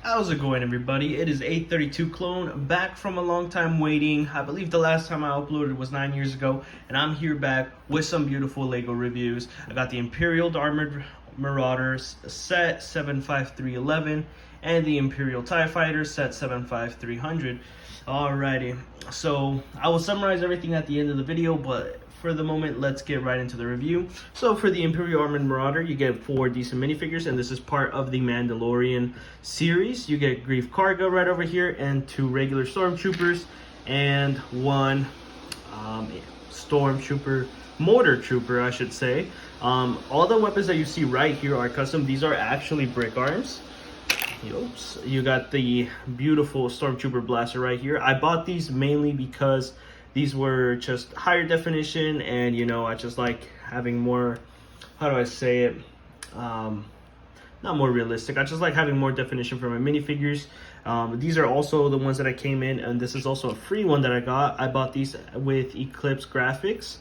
How's it going, everybody? It is 832 Clone, back from a long time waiting. I believe the last time I uploaded was 9 years ago, and I'm here back with some beautiful Lego reviews. I got the Imperial Armored Marauders set 75311 and the Imperial TIE Fighter set 75300. Alrighty, so I will summarize everything at the end of the video, but for the moment, let's get right into the review. So for the Imperial Armored Marauder, you get 4 decent minifigures, and this is part of the Mandalorian series. You get Grief Karga right over here, and 2 regular Stormtroopers, and 1 Stormtrooper, Mortar Trooper, I should say. All the weapons that you see right here are custom. These are actually brick arms. Oops. You got the beautiful Stormtrooper blaster right here. I bought these mainly because these were just higher definition, and you know, I just like having more, how do I say it, not more realistic. I just like having more definition for my minifigures. These are also the ones that I came in, and this is also a free one that I got. I bought these with Eclipse graphics.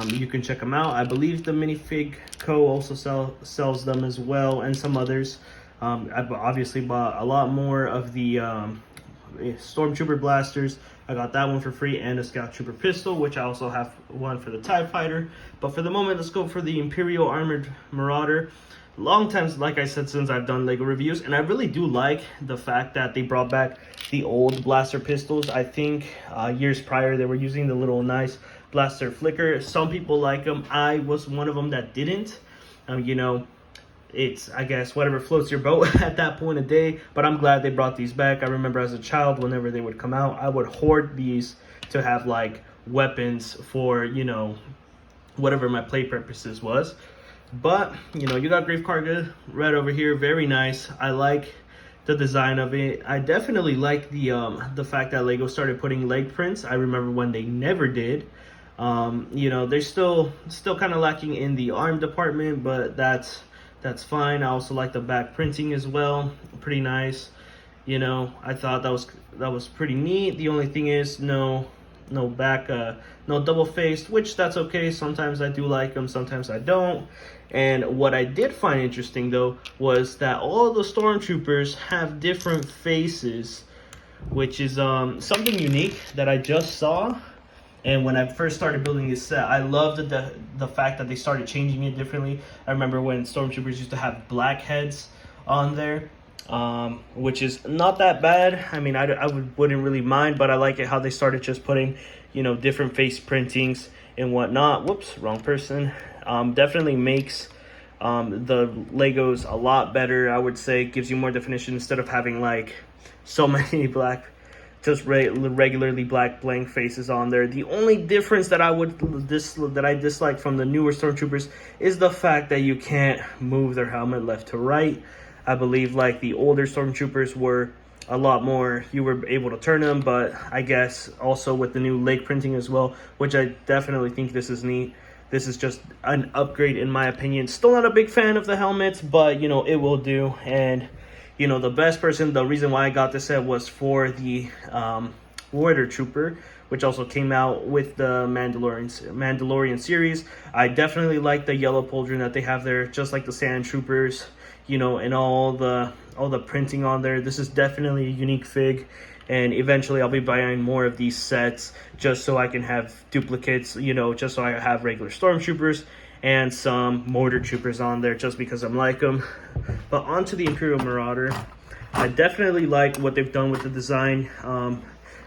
You can check them out. I believe the Minifig Co. also sells them as well, and some others. I've obviously bought a lot more of the Stormtrooper blasters. I got that one for free, and a Scout Trooper pistol, which I also have one for the TIE Fighter. But for the moment, let's go for the Imperial Armored Marauder. Long time, like I said, since I've done Lego reviews, and I really do like the fact that they brought back the old blaster pistols. I think years prior they were using the little nice blaster flicker. Some people like them. I was one of them that didn't. You know, it's, I guess, whatever floats your boat at that point of day, but I'm glad they brought these back. I remember as a child, whenever they would come out, I would hoard these to have like weapons for, you know, whatever my play purposes was. But you know, you got Grief Karga right over here, very nice. I like the design of it. I definitely like the fact that Lego started putting leg prints. I remember when they never did. You know, they're still kind of lacking in the arm department, but that's fine. I also like the back printing as well, pretty nice. You know, I thought that was pretty neat. The only thing is no back, no double faced, which that's okay. Sometimes I do like them, sometimes I don't. And what I did find interesting though was that all the Stormtroopers have different faces, which is something unique that I just saw. And when I first started building this set, I loved the fact that they started changing it differently. I remember when Stormtroopers used to have black heads on there, which is not that bad. I mean, I wouldn't really mind, but I like it how they started just putting, you know, different face printings and whatnot. Whoops, wrong person. Definitely makes the Legos a lot better, I would say. Gives you more definition instead of having like so many black, just regularly black blank faces on there. The only difference that I dislike from the newer Stormtroopers is the fact that you can't move their helmet left to right. I believe like the older Stormtroopers were a lot more, you were able to turn them, but I guess also with the new leg printing as well, which I definitely think this is neat. This is just an upgrade in my opinion. Still not a big fan of the helmets, but you know, it will do. And you know, the reason why I got this set was for the Mortar Trooper, which also came out with the Mandalorian series. I definitely like the yellow pauldron that they have there, just like the Sand Troopers, you know, and all the printing on there. This is definitely a unique fig, and eventually I'll be buying more of these sets just so I can have duplicates, you know, just so I have regular Stormtroopers and some Mortar Troopers on there just because I'm like them. But onto the Imperial Marauder. I definitely like what they've done with the design.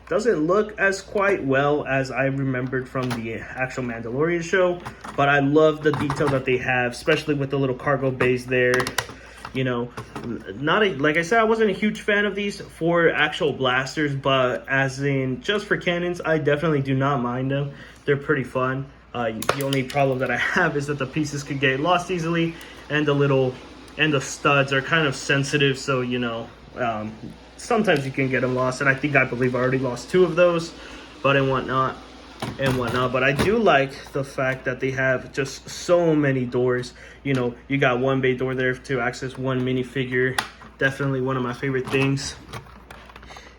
Doesn't look as quite well as I remembered from the actual Mandalorian show, but I love the detail that they have, especially with the little cargo bays there. You know, like I said, I wasn't a huge fan of these for actual blasters, but as in just for cannons, I definitely do not mind them. They're pretty fun. The only problem that I have is that the pieces could get lost easily, and the studs are kind of sensitive, so you know, sometimes you can get them lost, and I believe I already lost 2 of those, but and whatnot. But I do like the fact that they have just so many doors. You know, you got one bay door there to access one minifigure. Definitely one of my favorite things.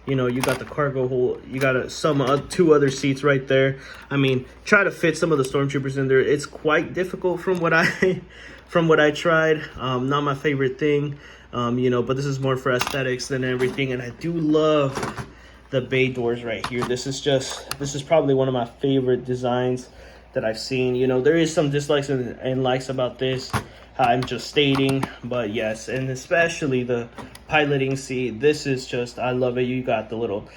You know, you got the cargo hold, you got 2 other seats right there. I mean, try to fit some of the Stormtroopers in there. It's quite difficult from what I tried. Not my favorite thing. You know, but this is more for aesthetics than everything. And I do love the bay doors right here. This is probably one of my favorite designs that I've seen. You know, there is some dislikes and likes about this, I'm just stating, but yes, and especially the piloting seat. This is just, I love it. You got the little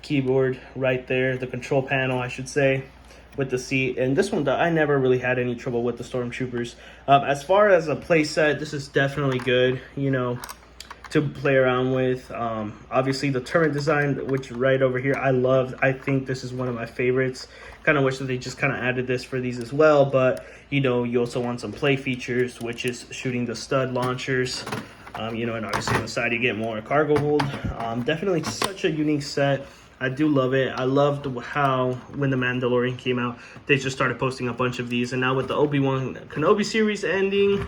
keyboard right there, the control panel, I should say, with the seat. And this one, I never really had any trouble with the Stormtroopers. As far as a play set, this is definitely good, you know, to play around with. Obviously the turret design, which right over here, I love. I think this is one of my favorites. Kind of wish that they just kind of added this for these as well, but you know, you also want some play features, which is shooting the stud launchers. You know, and obviously on the side you get more cargo hold. Definitely such a unique set. I do love it. I loved how when the Mandalorian came out, they just started posting a bunch of these, and now with the Obi-Wan Kenobi series ending,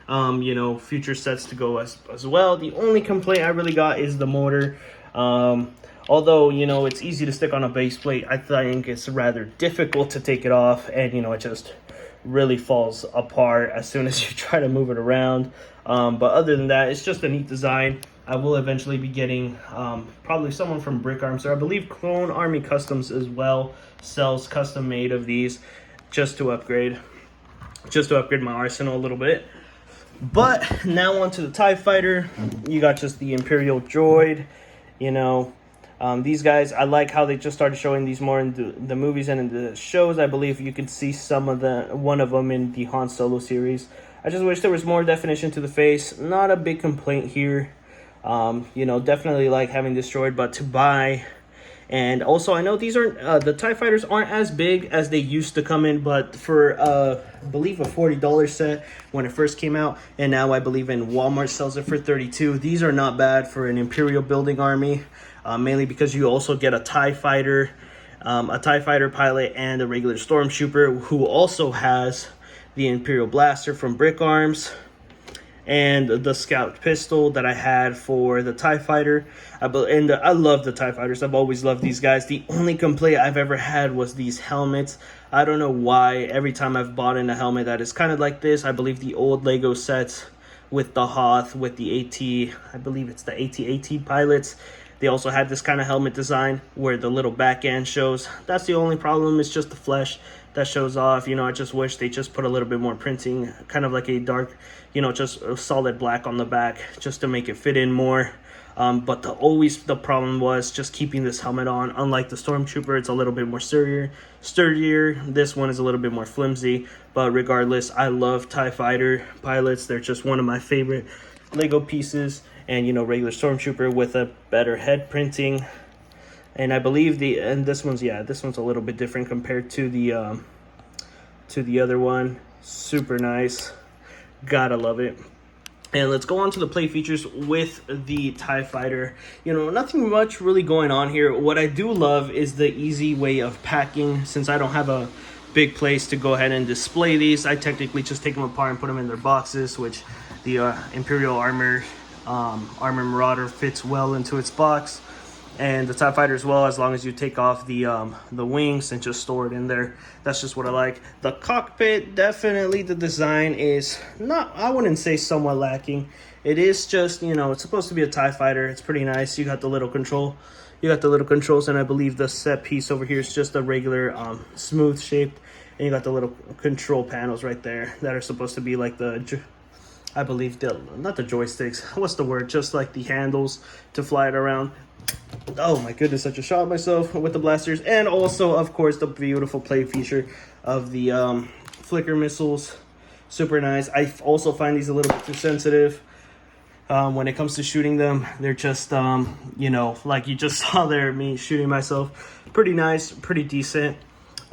you know, future sets to go as well. The only complaint I really got is the motor. Although, you know, it's easy to stick on a base plate, I think it's rather difficult to take it off, and you know, it just really falls apart as soon as you try to move it around. But other than that, it's just a neat design. I will eventually be getting probably someone from Brick Arms, or I believe Clone Army Customs as well sells custom made of these, just to upgrade my arsenal a little bit. But now onto the TIE Fighter. You got just the Imperial droid, you know. These guys, I like how they just started showing these more in the movies and in the shows. I believe you could see one of them in the Han Solo series. I just wish there was more definition to the face. Not a big complaint here. You know, definitely like having this droid, but to buy. And also, I know these aren't, the TIE Fighters aren't as big as they used to come in, but for, I believe a $40 set when it first came out, and now I believe in Walmart sells it for $32. These are not bad for an Imperial building army, mainly because you also get a TIE Fighter pilot, and a regular Stormtrooper who also has the Imperial blaster from Brick Arms, and the scout pistol that I had for the TIE Fighter. I love the TIE Fighters. I've always loved these guys. The only complaint I've ever had was these helmets. I don't know why. Every time I've bought in a helmet that is kind of like this, I believe the old Lego sets with the Hoth, with the AT, I believe it's the AT-AT pilots, they also had this kind of helmet design where the little back end shows. That's the only problem. It's just the flesh that shows off. You know, I just wish they just put a little bit more printing, kind of like a dark, you know, just a solid black on the back, just to make it fit in more. But the problem was just keeping this helmet on. Unlike the Stormtrooper, it's a little bit more sturdier. This one is a little bit more flimsy. But regardless, I love TIE Fighter pilots. They're just one of my favorite Lego pieces. And, you know, regular Stormtrooper with a better head printing. And I believe this one's a little bit different compared to the other one. Super nice. Gotta love it. And let's go on to the play features with the TIE Fighter. You know, nothing much really going on here. What I do love is the easy way of packing. Since I don't have a big place to go ahead and display these, I technically just take them apart and put them in their boxes, which the Imperial Armor Marauder fits well into its box. And the TIE Fighter as well, as long as you take off the wings and just store it in there. That's just what I like. The cockpit, definitely the design is not, I wouldn't say somewhat lacking. It is just, you know, it's supposed to be a TIE Fighter. It's pretty nice. You got the little control. You got the little controls, and I believe the set piece over here is just a regular smooth shaped. And you got the little control panels right there that are supposed to be like I believe, not the joysticks. What's the word? Just like the handles to fly it around. Oh my goodness, I just shot myself with the blasters. And also, of course, the beautiful play feature of the flicker missiles. Super nice. I also find these a little bit too sensitive when it comes to shooting them. They're just, you know, like you just saw there, me shooting myself. Pretty nice, pretty decent.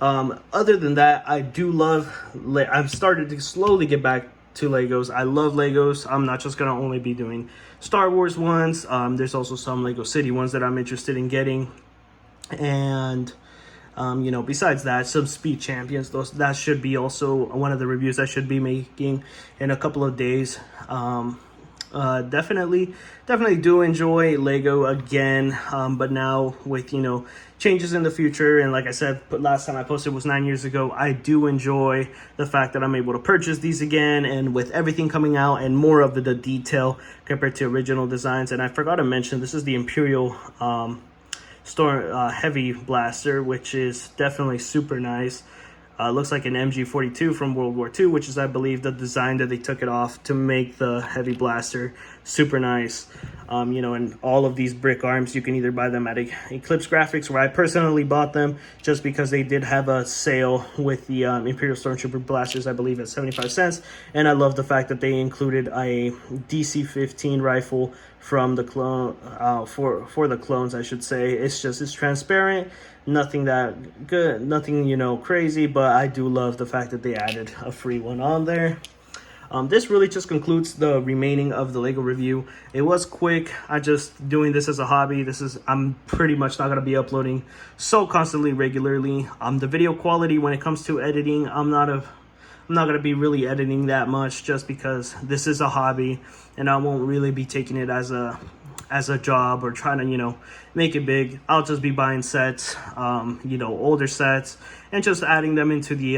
Other than that, I do love, I've started to slowly get back to Legos. I love Legos. I'm not just going to only be doing Star Wars ones. There's also some Lego City ones that I'm interested in getting. And, you know, besides that, some Speed Champions. That should be also one of the reviews I should be making in a couple of days. Definitely do enjoy Lego again, but now with, you know, changes in the future, and like I said, last time I posted was 9 years ago, I do enjoy the fact that I'm able to purchase these again, and with everything coming out and more of the detail compared to original designs. And I forgot to mention, this is the Imperial heavy blaster, which is definitely super nice. Looks like an MG42 from World War II, which is, I believe, the design that they took it off to make the heavy blaster. Super nice. You know, and all of these brick arms, you can either buy them at Eclipse Graphics, where I personally bought them just because they did have a sale with the Imperial Stormtrooper blasters, I believe, at 75 cents. And I love the fact that they included a DC-15 rifle from the clone, for the clones, I should say. It's transparent. Nothing that good, nothing, you know, crazy, but I do love the fact that they added a free one on there. This really just concludes the remaining of the Lego review. It was quick. I just doing this as a hobby. I'm pretty much not going to be uploading so constantly regularly. The video quality when it comes to editing, I'm not going to be really editing that much, just because this is a hobby and I won't really be taking it as a job or trying to, you know, make it big. I'll just be buying sets, you know, older sets, and just adding them into the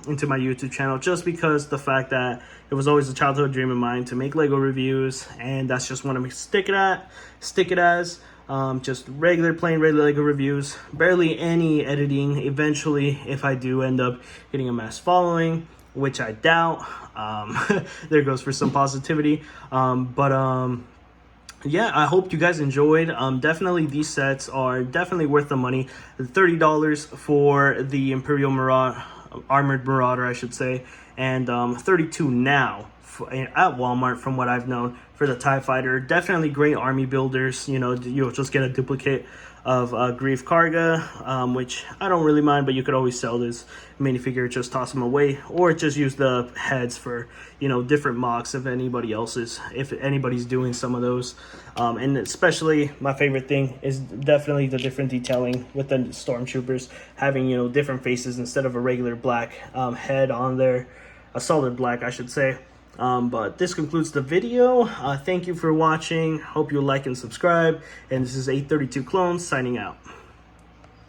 into my YouTube channel, just because the fact that it was always a childhood dream of mine to make Lego reviews, and that's just what I'm stick it as. Just plain regular Lego reviews, barely any editing. Eventually, if I do end up getting a mass following, which I doubt, there goes for some positivity. Yeah, I hope you guys enjoyed. Definitely these sets are definitely worth the money. $30 for the Imperial Armored Marauder, I should say, and $32 now at Walmart, from what I've known, for the TIE Fighter. Definitely great army builders. You know, you'll just get a duplicate of Grief Karga, which I don't really mind, but you could always sell this minifigure, just toss them away, or just use the heads for, you know, different mocks if anybody's doing some of those. And especially my favorite thing is definitely the different detailing with the Stormtroopers, having, you know, different faces instead of a regular black head on there, a solid black, I should say. But this concludes the video. Thank you for watching. Hope you like and subscribe. And this is 832 Clones signing out.